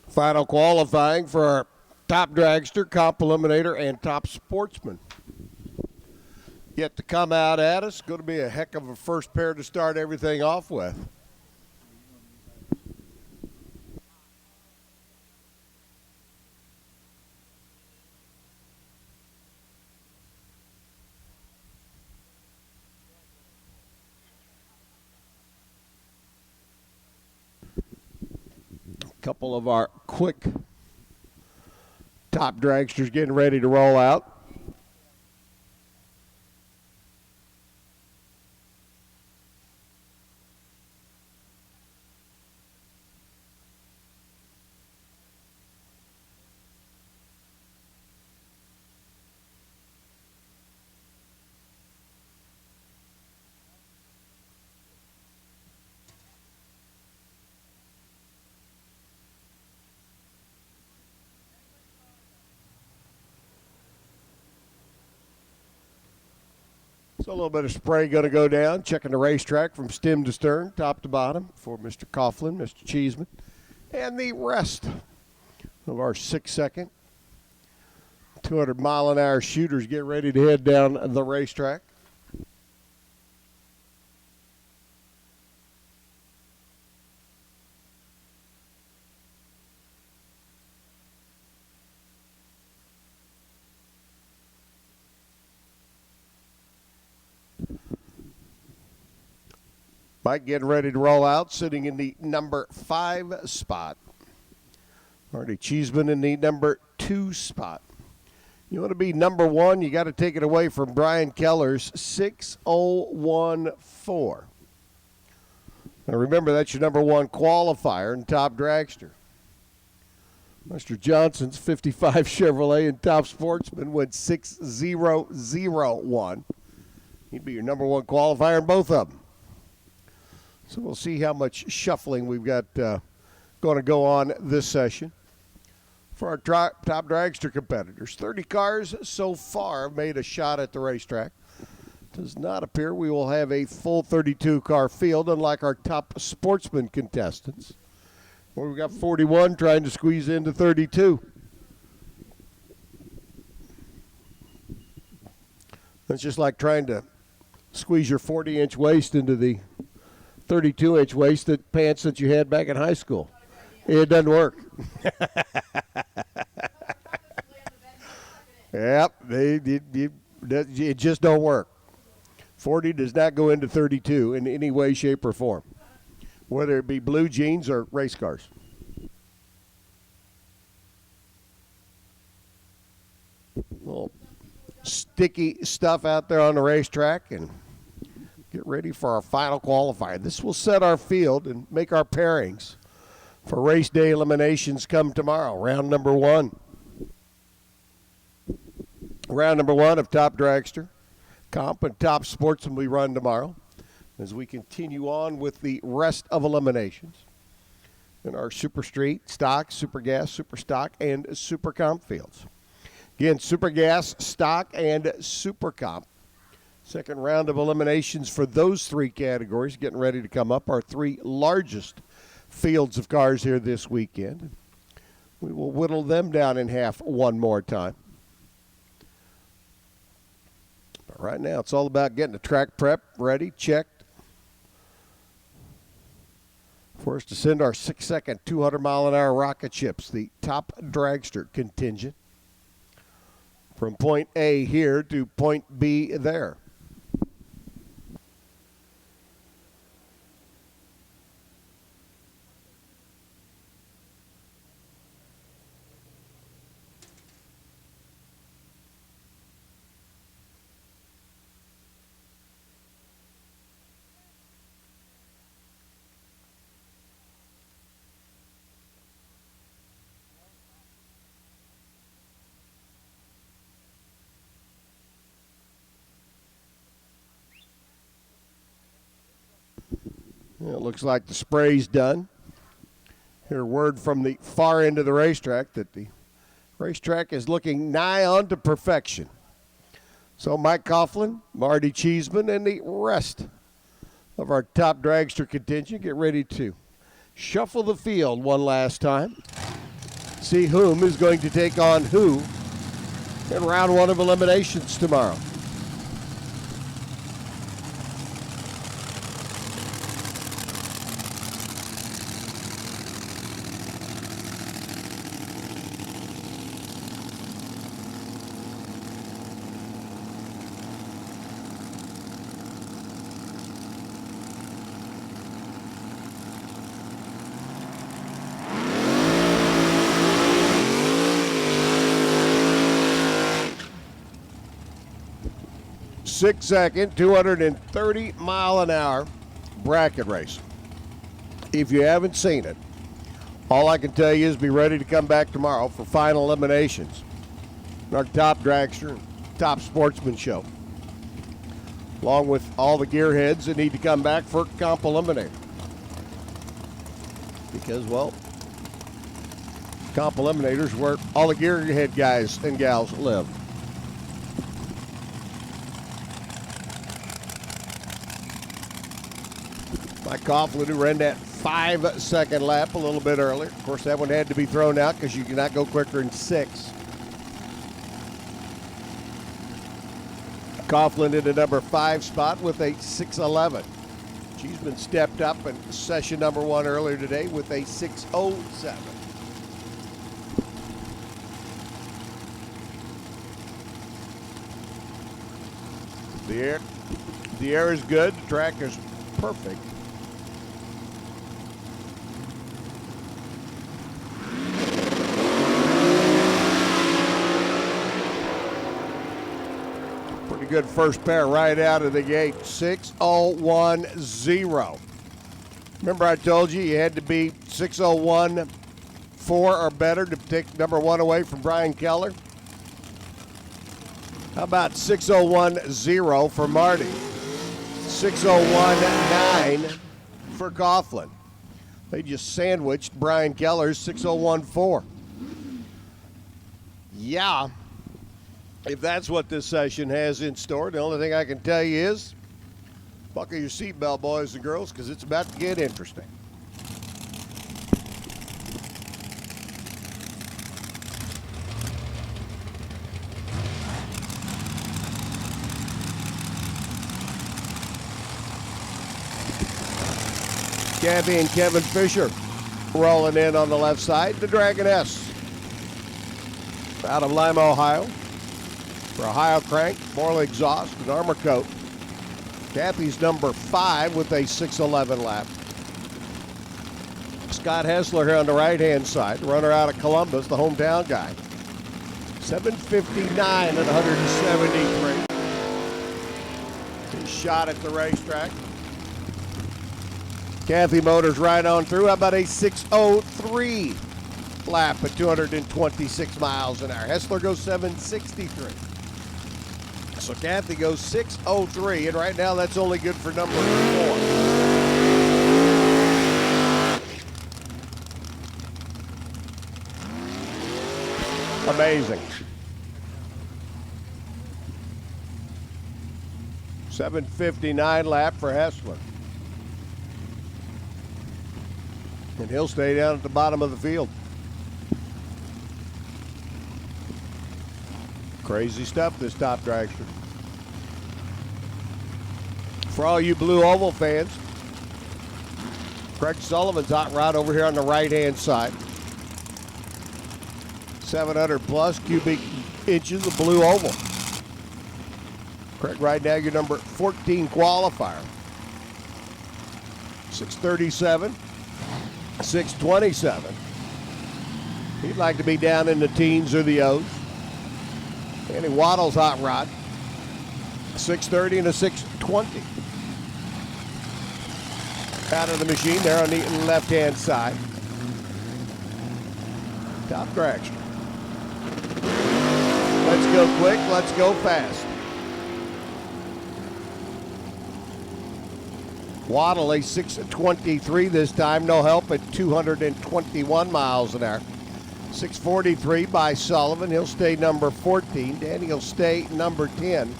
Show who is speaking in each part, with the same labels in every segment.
Speaker 1: Final qualifying for our top dragster, comp eliminator, and top sportsman. Yet to come out at us. Going to be a heck of a first pair to start everything off with. A couple of our quick top dragsters getting ready to roll out. So a little bit of spray going to go down, checking the racetrack from stem to stern, top to bottom for Mr. Coughlin, Mr. Cheeseman, and the rest of our 6-second 200-mile-an-hour shooters get ready to head down the racetrack. Mike getting ready to roll out, sitting in the number 5 spot. Marty Cheeseman in the number 2 spot. You want to be number 1, you got to take it away from Brian Keller's 6014. Now remember, that's your number 1 qualifier in top dragster. Mr. Johnson's 55 Chevrolet in top sportsman went 6001. He'd be your number 1 qualifier in both of them. So we'll see how much shuffling we've got going to go on this session. For our top dragster competitors, 30 cars so far made a shot at the racetrack. Does not appear we will have a full 32-car field, unlike our top sportsman contestants, where we've got 41 trying to squeeze into 32. That's just like trying to squeeze your 40-inch waist into the 32-inch waisted pants that you had back in high school. It doesn't work. Yep, it just don't work. 40 does not go into 32 in any way, shape, or form, whether it be blue jeans or race cars. Little sticky stuff out there on the racetrack, and get ready for our final qualifier. This will set our field and make our pairings for race day eliminations come tomorrow. Round number 1. Round number 1 of top dragster, comp, and top sportsman we run tomorrow as we continue on with the rest of eliminations in our super street, stock, super gas, super stock, and super comp fields. Again, super gas, stock, and super comp. Second round of eliminations for those 3 categories getting ready to come up. Our 3 largest fields of cars here this weekend. We will whittle them down in half one more time. But right now it's all about getting the track prep ready, checked, for us to send our 6-second 200-mile-an-hour rocket ships, the top dragster contingent, from point A here to point B there. It looks like the spray's done. Hear word from the far end of the racetrack that the racetrack is looking nigh on to perfection. So Mike Coughlin, Marty Cheeseman, and the rest of our top dragster contingent get ready to shuffle the field one last time. see whom is going to take on who in round one of eliminations tomorrow. Six-second, 230-mile-an-hour bracket race. If you haven't seen it, all I can tell you is be ready to come back tomorrow for final eliminations. Our top dragster, top sportsman show. Along with all the gearheads that need to come back for comp eliminator. Because, well, comp eliminators where all the gearhead guys and gals live. Mike Coughlin, who ran that 5-second lap a little bit earlier. Of course, that one had to be thrown out because you cannot go quicker than 6. Coughlin in the number 5 spot with a 6:11. She's been stepped up in session number 1 earlier today with a 6:07. The air is good. The track is perfect. Good first pair right out of the gate. 6:01.0. Remember I told you had to be 6:01.4 or better to take number 1 away from Brian Keller? How about 6:01.0 for Marty? 6:01.9 for Coughlin. They just sandwiched Brian Keller's 6:01.4. Yeah. If that's what this session has in store, the only thing I can tell you is buckle your seatbelt, boys and girls, because it's about to get interesting. Kathy and Kevin Fisher rolling in on the left side. The Dragoness out of Lima, Ohio. For Ohio Crank, Morley Exhaust, and Armor Coat. Kathy's number 5 with a 6:11 lap. Scott Hessler here on the right-hand side, runner out of Columbus, the hometown guy. 7:59 at 173. His shot at the racetrack. Kathy Motors right on through. How about a 6:03 lap at 226 miles an hour? Hessler goes 7:63. So Kathy goes 6:03, and right now that's only good for number 4. Amazing. 7:59 lap for Hessler. And he'll stay down at the bottom of the field. Crazy stuff, this top dragster. For all you Blue Oval fans, Craig Sullivan's hot rod over here on the right-hand side. 700 plus cubic inches of Blue Oval. Craig, right now, your number 14 qualifier. 637, 627. He'd like to be down in the teens or the O's. Andy Waddle's hot rod, 630 and a 620. Out of the machine there on the left-hand side. Top dragster. Let's go quick, let's go fast. Waddle a 623 this time, no help at 221 miles an hour. 643 by Sullivan. He'll stay number 14. Danny will stay number 10.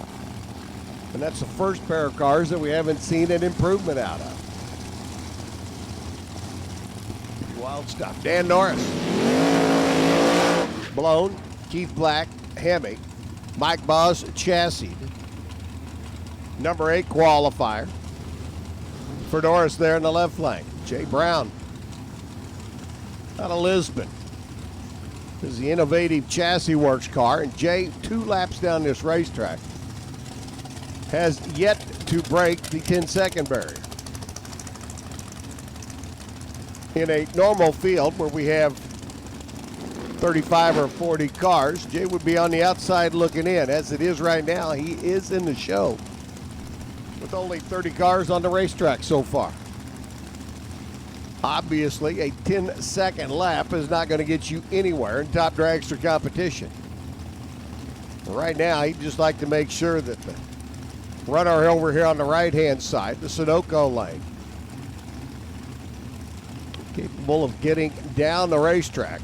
Speaker 1: And that's the first pair of cars that we haven't seen an improvement out of. Wild stuff. Dan Norris. Blown, Keith Black, Hemi, Mike Boss, Chassis. Number 8 qualifier for Norris there in the left flank. Jay Brown out of Lisbon. This is the innovative Chassis Works car, and Jay, 2 laps down this racetrack, has yet to break the 10-second barrier. In a normal field where we have 35 or 40 cars, Jay would be on the outside looking in. As it is right now, he is in the show with only 30 cars on the racetrack so far. Obviously, a 10-second lap is not going to get you anywhere in top dragster competition. Right now, he'd just like to make sure that the runner over here on the right-hand side, the Sunoco lane, capable of getting down the racetrack,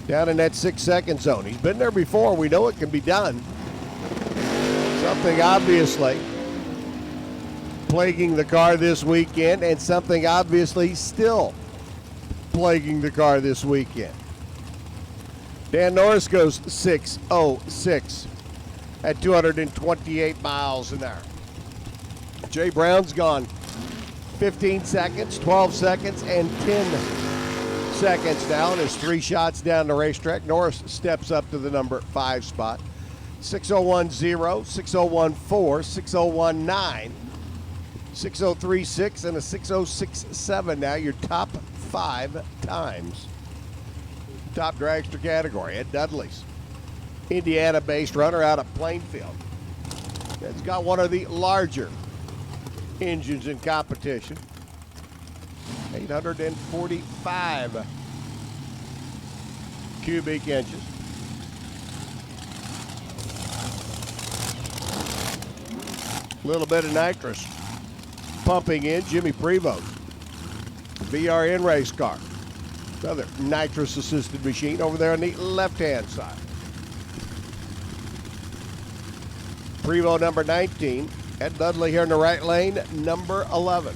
Speaker 1: down in that 6-second zone. He's been there before. We know it can be done. Something obviously plaguing the car this weekend, and something obviously still plaguing the car this weekend. Dan Norris goes 6.06 at 228 miles an hour. Jay Brown's gone 15 seconds, 12 seconds, and 10 seconds now, and his 3 shots down the racetrack. Norris steps up to the number 5 spot. 6.010, 6.014, 6.019, 6.036, and a 6.067 now, your top 5 times. Top dragster category, Ed Dudley's Indiana-based runner out of Plainfield. It's got one of the larger engines in competition. 845 cubic inches. A little bit of nitrous pumping in. Jimmy Prevost, VRN race car. Another nitrous-assisted machine over there on the left-hand side. Prevost number 19. Ed Dudley here in the right lane, number 11.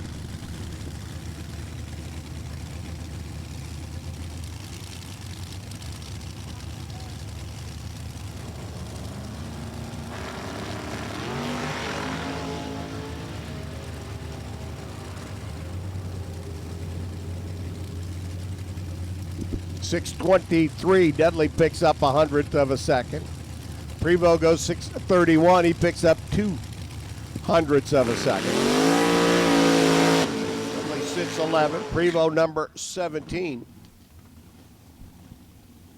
Speaker 1: .623, Dudley picks up 100th of a second. Prevost goes 6:31, he picks up 200ths of a second. Dudley sits 11, Prevost number 17.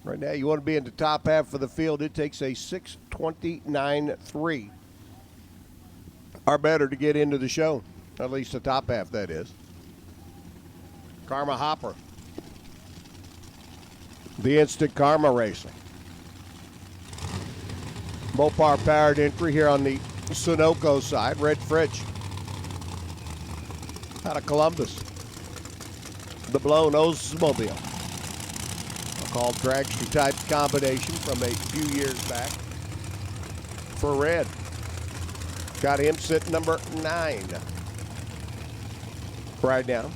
Speaker 1: Right now you want to be in the top half of the field, it takes a 6:29.3 or better to get into the show, at least the top half, that is. Karma Hopper, the Instant Karma Racing. Mopar powered entry here on the Sunoco side. Red Fritch out of Columbus. The blown Oldsmobile. A called dragster type combination from a few years back for Red. Got him sitting number 9 right now.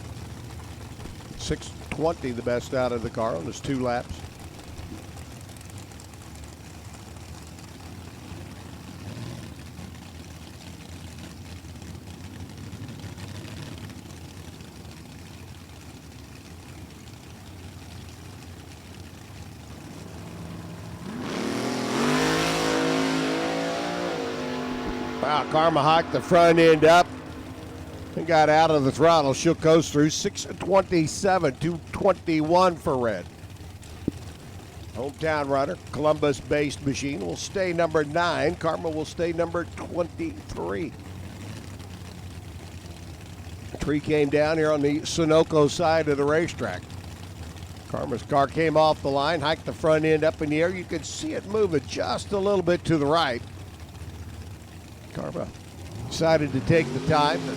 Speaker 1: 6:20, the best out of the car on his 2 laps. Wow, Karma hiked the front end up and got out of the throttle. She'll coast through 6:27, 2:21 for Red. Hometown runner, Columbus-based machine, will stay number 9. Karma will stay number 23. The tree came down here on the Sunoco side of the racetrack. Karma's car came off the line, hiked the front end up in the air. You could see it moving just a little bit to the right. Karma decided to take the time to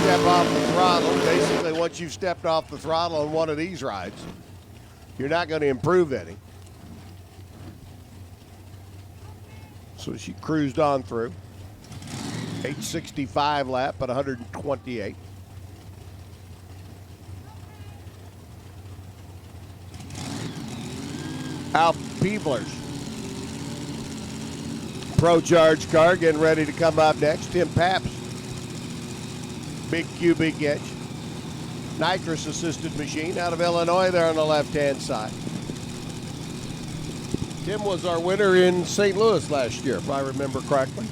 Speaker 1: step off the throttle. Basically, once you've stepped off the throttle on one of these rides, you're not going to improve any. So she cruised on through. 865 lap at 128. Al Peeblers. Pro Charge car getting ready to come up next. Tim Paps. Big cubic inch. Nitrous assisted machine out of Illinois there on the left-hand side. Tim was our winner in St. Louis last year, if I remember correctly.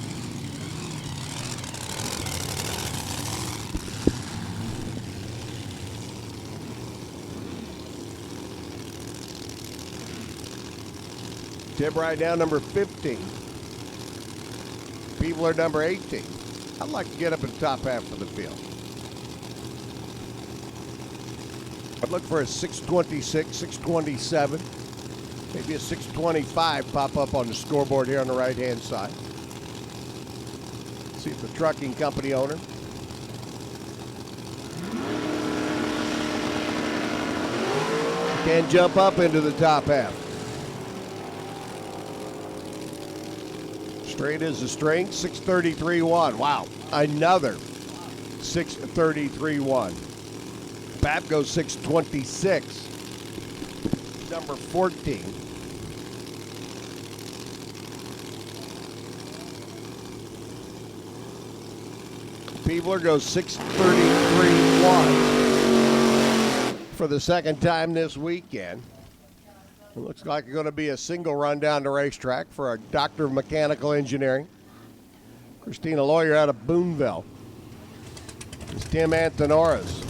Speaker 1: Tim right now, number 15. People are number 18. I'd like to get up in the top half of the field. I'd look for a 626, 627, maybe a 625 pop up on the scoreboard here on the right-hand side. See if the trucking company owner can jump up into the top half. Straight is a string, 633.1. Wow, another 633.1. Pap goes 626. Number 14. Peebler goes 633.1 for the second time this weekend. It looks like it's going to be a single run down the racetrack for our Doctor of Mechanical Engineering, Christina Lawyer out of Boonville. It's Tim Antonora's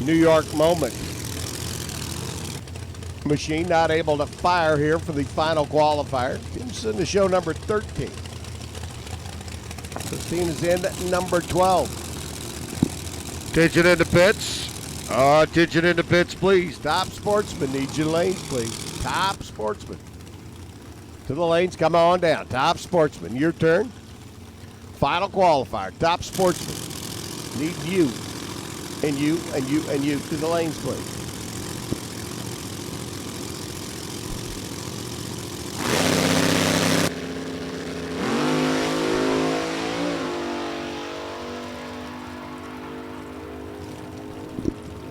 Speaker 1: New York Moment machine not able to fire here for the final qualifier. Tim's in the show number 13. Christina's in at number 12. Attention in the pits. Attention in the pits, please. Top sportsman needs your lanes, please. Top sportsman. To the lanes, come on down. Top sportsman, your turn. Final qualifier. Top sportsman. Need you. And you, and you, and you. To the lanes, please.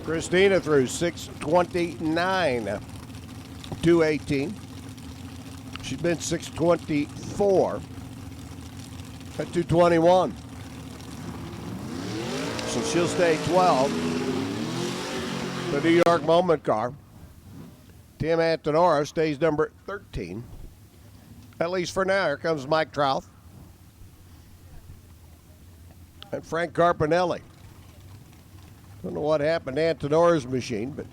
Speaker 1: Christina through 629, 218. She's been 624 at 221. So she'll stay 12. The New York Moment car. Tim Antonora stays number 13. At least for now. Here comes Mike Trouth. And Frank Carpinelli. Don't know what happened to Antonora's machine, but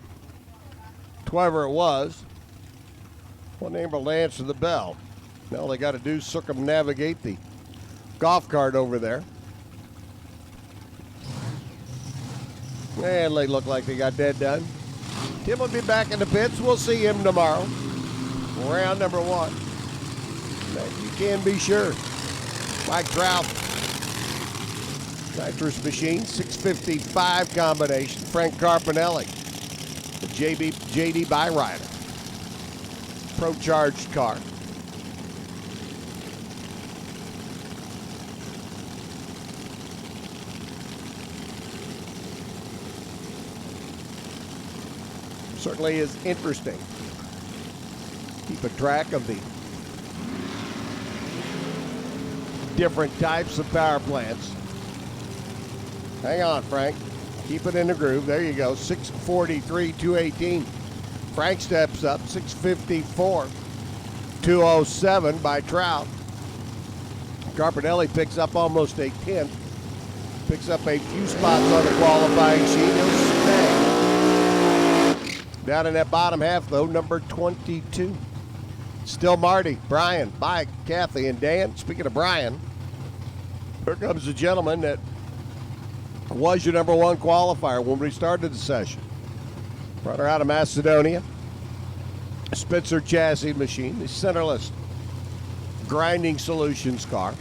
Speaker 1: whoever it was, wasn't able to answer the bell. Now all they got to do is circumnavigate the golf cart over there. And they look like they got that done. Tim will be back in the pits. We'll see him tomorrow. Round number 1. That you can be sure. Mike Trout. Nitrous machine, 655 combination. Frank Carpinelli. The JD Byrider. Pro Charged car. Certainly is interesting. Keep a track of the different types of power plants. Hang on, Frank. Keep it in the groove. There you go. 643, 218. Frank steps up. 654, 207 by Trout. Carpinelli picks up almost a 10th. Picks up a few spots on the qualifying sheet. He'll stay. Down in that bottom half, though, number 22. Still Marty, Brian, Mike, Kathy, and Dan. Speaking of Brian, here comes the gentleman that was your number 1 qualifier when we started the session. Brought her out of Macedonia. Spitzer chassis machine, the centerless grinding solutions car.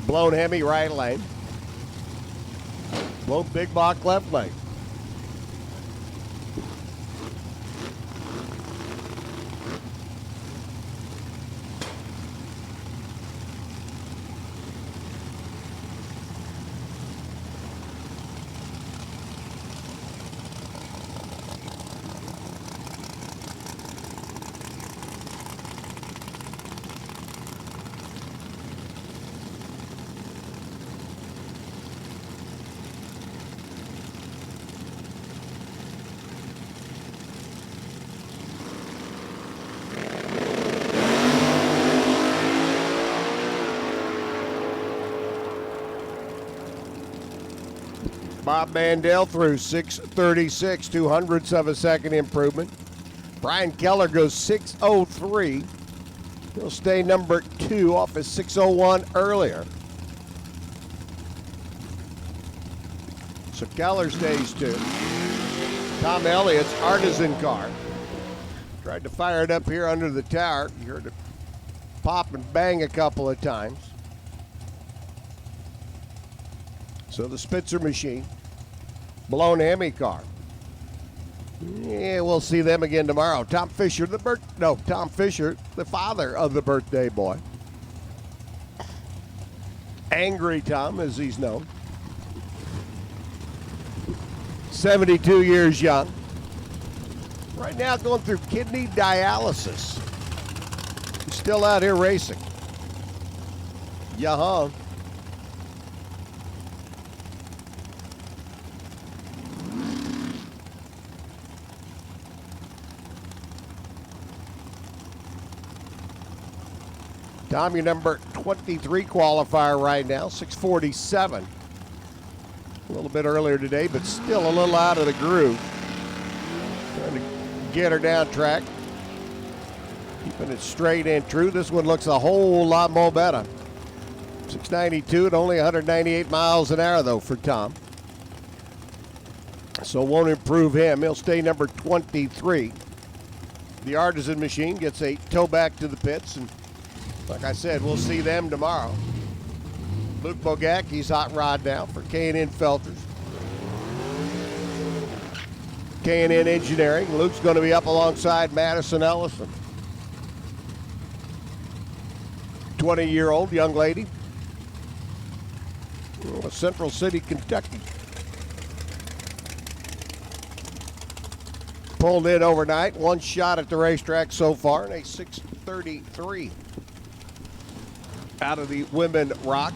Speaker 1: Blown Hemi right lane. Blown big block left lane. Bob Mandel through 6:36, 200ths of a second improvement. Brian Keller goes 6:03. He'll stay number 2 off his 6:01 earlier. So Keller stays 2. Tom Elliott's Artisan car. Tried to fire it up here under the tower. You heard it pop and bang a couple of times. So the Spitzer machine, blown Hemi car. Yeah, we'll see them again tomorrow. Tom Fisher, the father of the birthday boy. Angry Tom, as he's known. 72 years young. Right now going through kidney dialysis. He's still out here racing. Yaha. Tom, your number 23 qualifier right now, 6:47. A little bit earlier today, but still a little out of the groove. Trying to get her down track. Keeping it straight and true. This one looks a whole lot more better. 692 at only 198 miles an hour, though, for Tom. So won't improve him. He'll stay number 23. The Artisan machine gets a tow back to the pits, and like I said, we'll see them tomorrow. Luke Bogacki's hot rod now for K&N Felters. K&N Engineering. Luke's going to be up alongside Madison Ellison. 20-year-old young lady. Central City, Kentucky. Pulled in overnight. One shot at the racetrack so far in a 6:33. Out of the Women Rock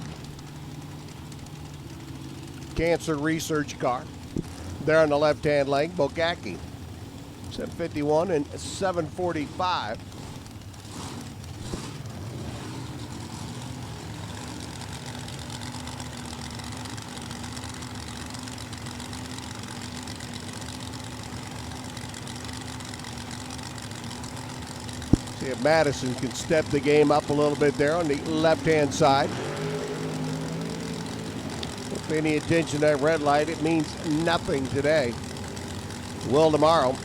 Speaker 1: Cancer Research car. There on the left-hand lane, Bogacki, 751 and 745. See if Madison can step the game up a little bit there on the left-hand side. Don't pay any attention to that red light. It means nothing today. Will tomorrow.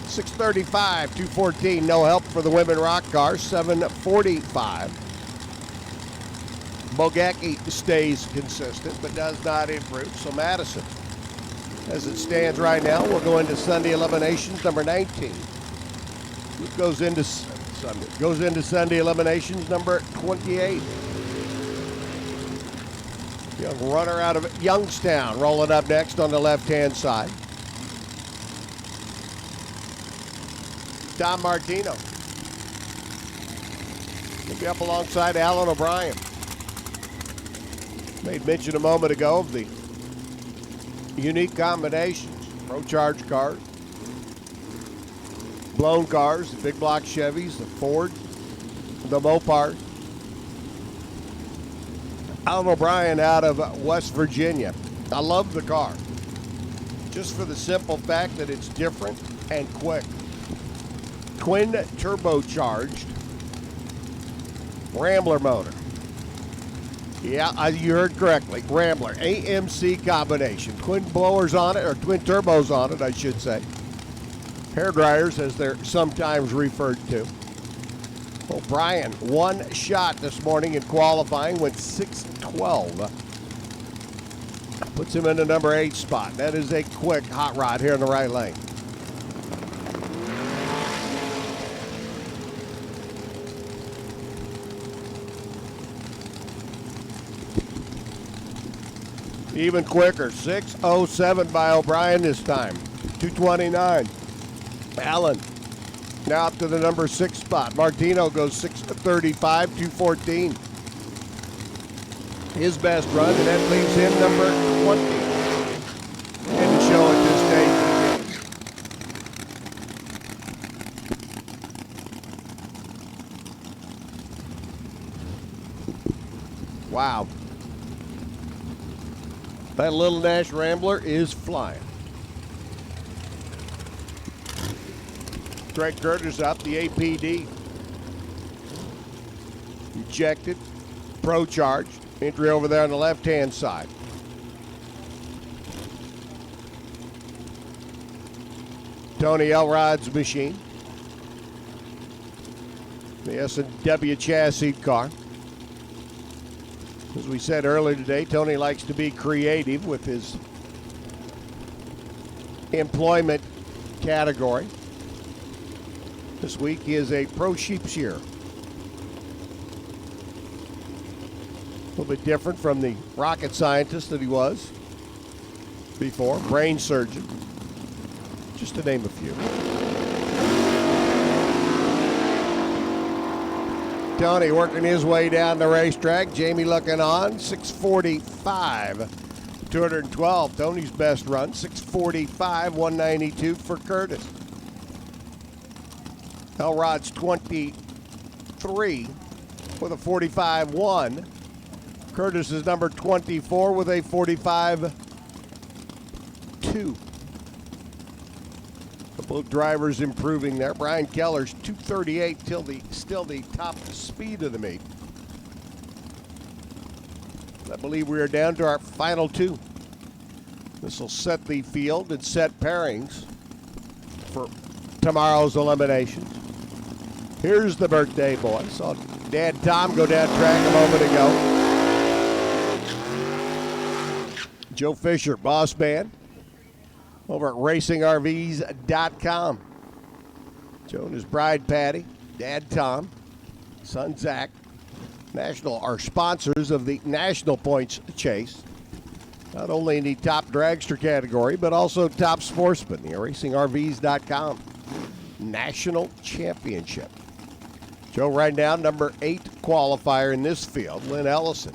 Speaker 1: 6:35, 2:14. No help for the Women Rock car. 7:45. Bogacki stays consistent but does not improve. So Madison, as it stands right now, will go into Sunday eliminations number 19. Goes into Sunday eliminations number 28. Young runner out of Youngstown rolling up next on the left-hand side. Don Martino. He'll be up alongside Alan O'Brien. Made mention a moment ago of the unique combinations. Pro Charge cars, blown cars, the big block Chevys, the Ford, the Mopars. Alan O'Brien out of West Virginia. I love the car, just for the simple fact that it's different and quick. Twin turbocharged Rambler motor. Yeah, you heard correctly. Rambler, AMC combination. Twin blowers on it, or twin turbos on it, I should say. Hair dryers, as they're sometimes referred to. O'Brien, one shot this morning in qualifying, went 6:12. Puts him in the number 8 spot. That is a quick hot rod here in the right lane. Even quicker, 6:07 by O'Brien this time, 2:29. Allen now up to the number 6 spot. Martino goes 6:35, 2:14. His best run, and that leaves him number 20. And to show at this stage. Wow. That Little Nash Rambler is flying. Greg Curtis up, the APD. Ejected, pro charged. Entry over there on the left-hand side. Tony Elrod's machine. The S&W chassis car. As we said earlier today, Tony likes to be creative with his employment category. This week he is a pro sheep shearer. A little bit different from the rocket scientist that he was before, brain surgeon, just to name a few. Tony working his way down the racetrack. Jamie looking on, 6:45, 212. Tony's best run, 6:45, 192 for Curtis. Elrod's 23 with a 45-1. Curtis is number 24 with a 45-2. Both drivers improving there. Brian Keller's 238 still the top speed of the meet. I believe we are down to our final two. This will set the field and set pairings for tomorrow's eliminations. Here's the birthday boy. Saw Dad Tom go down track a moment ago. Joe Fisher, boss man, over at RacingRVs.com. Joe and his bride Patty, Dad Tom, son Zach, are sponsors of the National Points Chase. Not only in the top dragster category, but also top sportsman, the RacingRVs.com National Championship. Joe riding down number 8 qualifier in this field, Lynn Ellison.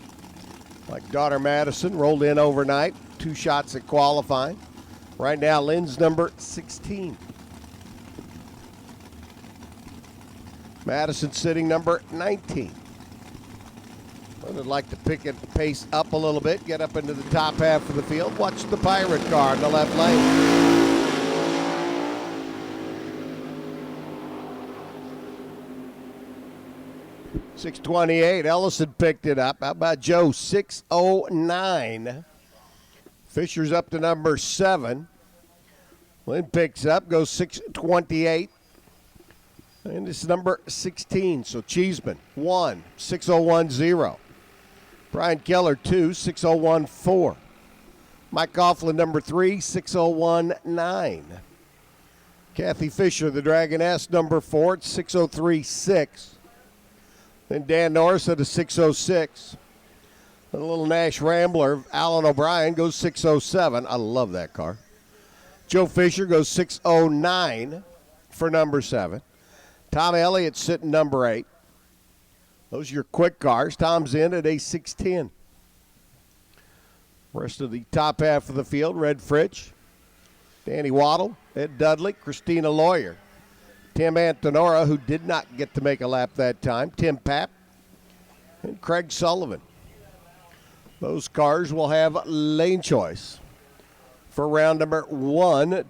Speaker 1: Like daughter Madison, rolled in overnight, 2 shots at qualifying. Right now, Lynn's number 16. Madison sitting number 19. I'd like to pick it pace up a little bit, get up into the top half of the field. Watch the Pirate car in the left lane. .628, Ellison picked it up. How about Joe? 6:09. Fisher's up to number 7. Lynn picks up, goes 6:28. And it's number 16. So Cheeseman, 1, 6:010. Brian Keller, 2, 6:014. Mike Coughlin, number 3, 6:019. Kathy Fisher, the Dragoness, number 4, at 6:036. Then Dan Norris at a 6:06. The Little Nash Rambler, Alan O'Brien, goes 6:07. I love that car. Joe Fisher goes 6:09 for number 7. Tom Elliott sitting number 8. Those are your quick cars. Tom's in at a 6:10. Rest of the top half of the field, Red Fritsch, Danny Waddle, Ed Dudley, Christina Lawyer, Tim Antonora, who did not get to make a lap that time, Tim Papp, and Craig Sullivan. Those cars will have lane choice for round number 1.